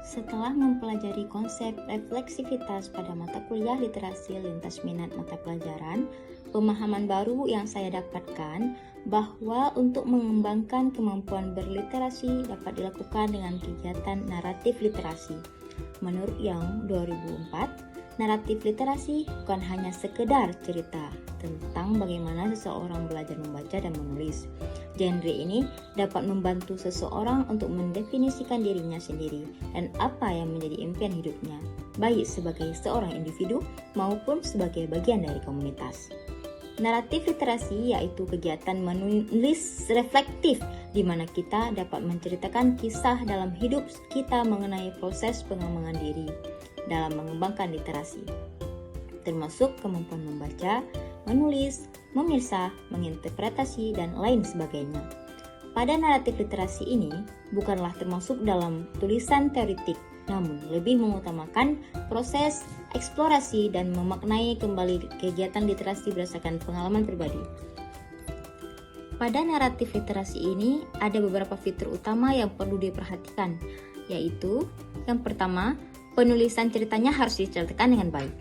Setelah mempelajari konsep refleksivitas pada mata kuliah literasi lintas minat mata pelajaran, pemahaman baru yang saya dapatkan bahwa untuk mengembangkan kemampuan berliterasi dapat dilakukan dengan kegiatan naratif literasi. Menurut Young 2004, naratif literasi bukan hanya sekedar cerita tentang bagaimana seseorang belajar membaca dan menulis. Genre ini dapat membantu seseorang untuk mendefinisikan dirinya sendiri dan apa yang menjadi impian hidupnya, baik sebagai seorang individu maupun sebagai bagian dari komunitas. Naratif literasi yaitu kegiatan menulis reflektif di mana kita dapat menceritakan kisah dalam hidup kita mengenai proses pengembangan diri dalam mengembangkan literasi, termasuk kemampuan membaca, menulis, memirsa, menginterpretasi, dan lain sebagainya. Pada naratif literasi ini bukanlah termasuk dalam tulisan teoretik, namun lebih mengutamakan proses eksplorasi dan memaknai kembali kegiatan literasi berdasarkan pengalaman pribadi. Pada naratif literasi ini ada beberapa fitur utama yang perlu diperhatikan, yaitu yang pertama, penulisan ceritanya harus diceritakan dengan baik.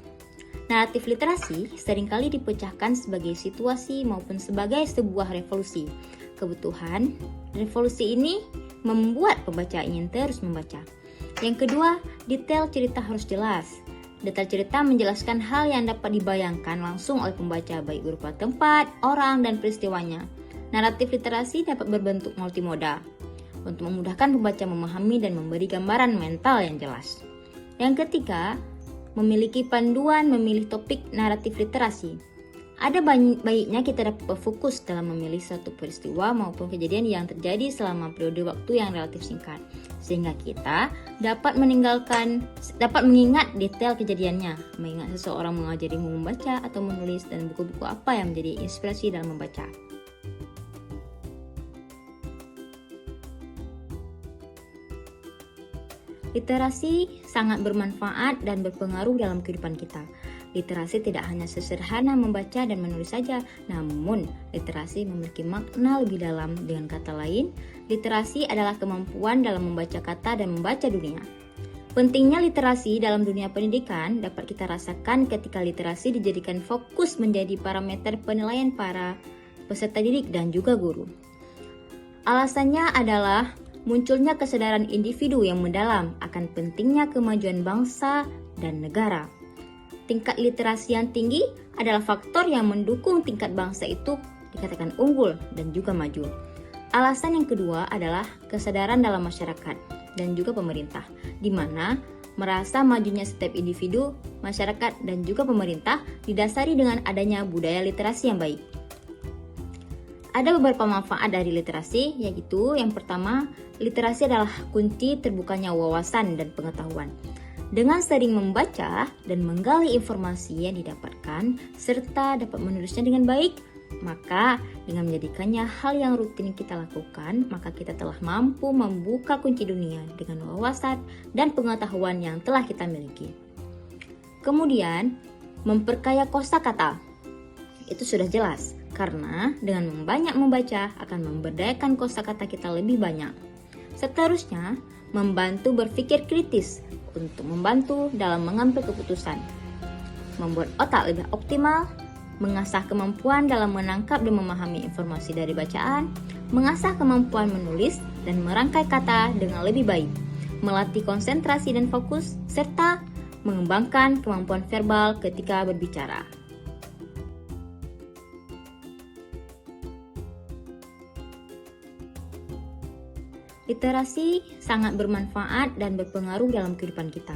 Naratif literasi seringkali dipecahkan sebagai situasi maupun sebagai sebuah revolusi. Kebutuhan revolusi ini membuat pembaca ingin terus membaca. Yang kedua, detail cerita harus jelas. Detail cerita menjelaskan hal yang dapat dibayangkan langsung oleh pembaca baik berupa tempat, orang, dan peristiwanya. Naratif literasi dapat berbentuk multimoda untuk memudahkan pembaca memahami dan memberi gambaran mental yang jelas. Yang ketiga, memiliki panduan memilih topik naratif literasi. Ada baiknya kita dapat berfokus dalam memilih suatu peristiwa maupun kejadian yang terjadi selama periode waktu yang relatif singkat, sehingga kita dapat mengingat detail kejadiannya, mengingat seseorang mengajarimu membaca atau menulis dan buku-buku apa yang menjadi inspirasi dalam membaca. Literasi sangat bermanfaat dan berpengaruh dalam kehidupan kita. Literasi tidak hanya sesederhana membaca dan menulis saja, namun literasi memiliki makna lebih dalam. Dengan kata lain, literasi adalah kemampuan dalam membaca kata dan membaca dunia. Pentingnya literasi dalam dunia pendidikan dapat kita rasakan ketika literasi dijadikan fokus menjadi parameter penilaian para peserta didik dan juga guru. Alasannya adalah munculnya kesadaran individu yang mendalam akan pentingnya kemajuan bangsa dan negara. Tingkat literasi yang tinggi adalah faktor yang mendukung tingkat bangsa itu dikatakan unggul dan juga maju. Alasan yang kedua adalah kesadaran dalam masyarakat dan juga pemerintah, di mana merasa majunya setiap individu, masyarakat, dan juga pemerintah didasari dengan adanya budaya literasi yang baik. Ada beberapa manfaat dari literasi, yaitu yang pertama, literasi adalah kunci terbukanya wawasan dan pengetahuan. Dengan sering membaca dan menggali informasi yang didapatkan, serta dapat menulisnya dengan baik, maka dengan menjadikannya hal yang rutin kita lakukan, maka kita telah mampu membuka kunci dunia dengan wawasan dan pengetahuan yang telah kita miliki. Kemudian, memperkaya kosakata. Itu sudah jelas, karena dengan banyak membaca akan memberdayakan kosakata kita lebih banyak. Seterusnya, membantu berpikir kritis untuk membantu dalam mengambil keputusan, membuat otak lebih optimal, mengasah kemampuan dalam menangkap dan memahami informasi dari bacaan, mengasah kemampuan menulis dan merangkai kata dengan lebih baik, melatih konsentrasi dan fokus, serta mengembangkan kemampuan verbal ketika berbicara. Literasi sangat bermanfaat dan berpengaruh dalam kehidupan kita.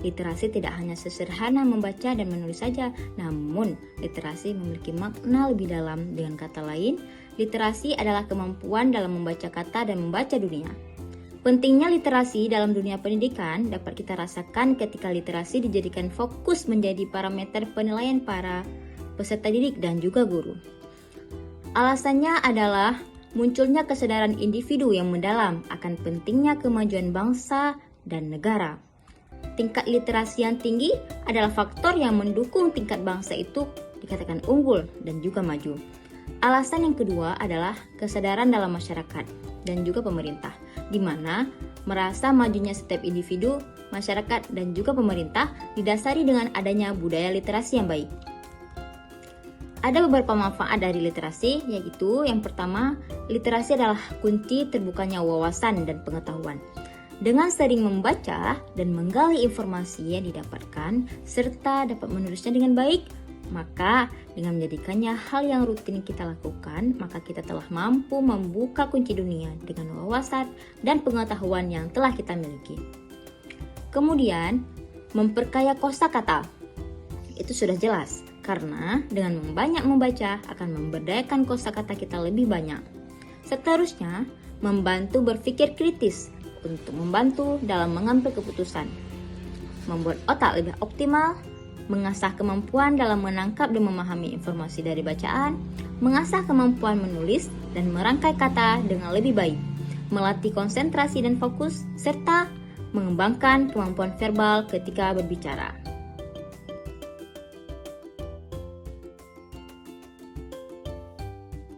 Literasi tidak hanya sesederhana membaca dan menulis saja, namun literasi memiliki makna lebih dalam. Dengan kata lain, literasi adalah kemampuan dalam membaca kata dan membaca dunia. Pentingnya literasi dalam dunia pendidikan dapat kita rasakan ketika literasi dijadikan fokus menjadi parameter penilaian para peserta didik dan juga guru. Alasannya adalah munculnya kesadaran individu yang mendalam akan pentingnya kemajuan bangsa dan negara. Tingkat literasi yang tinggi adalah faktor yang mendukung tingkat bangsa itu dikatakan unggul dan juga maju. Alasan yang kedua adalah kesadaran dalam masyarakat dan juga pemerintah, di mana merasa majunya setiap individu, masyarakat, dan juga pemerintah didasari dengan adanya budaya literasi yang baik. Ada beberapa manfaat dari literasi, yaitu yang pertama, literasi adalah kunci terbukanya wawasan dan pengetahuan. Dengan sering membaca dan menggali informasi yang didapatkan, serta dapat menulisnya dengan baik, maka dengan menjadikannya hal yang rutin kita lakukan, maka kita telah mampu membuka kunci dunia dengan wawasan dan pengetahuan yang telah kita miliki. Kemudian, memperkaya kosakata. Itu sudah jelas, karena dengan banyak membaca akan memberdayakan kosakata kita lebih banyak. Seterusnya, membantu berpikir kritis untuk membantu dalam mengambil keputusan, membuat otak lebih optimal, mengasah kemampuan dalam menangkap dan memahami informasi dari bacaan, mengasah kemampuan menulis dan merangkai kata dengan lebih baik, melatih konsentrasi dan fokus, serta mengembangkan kemampuan verbal ketika berbicara.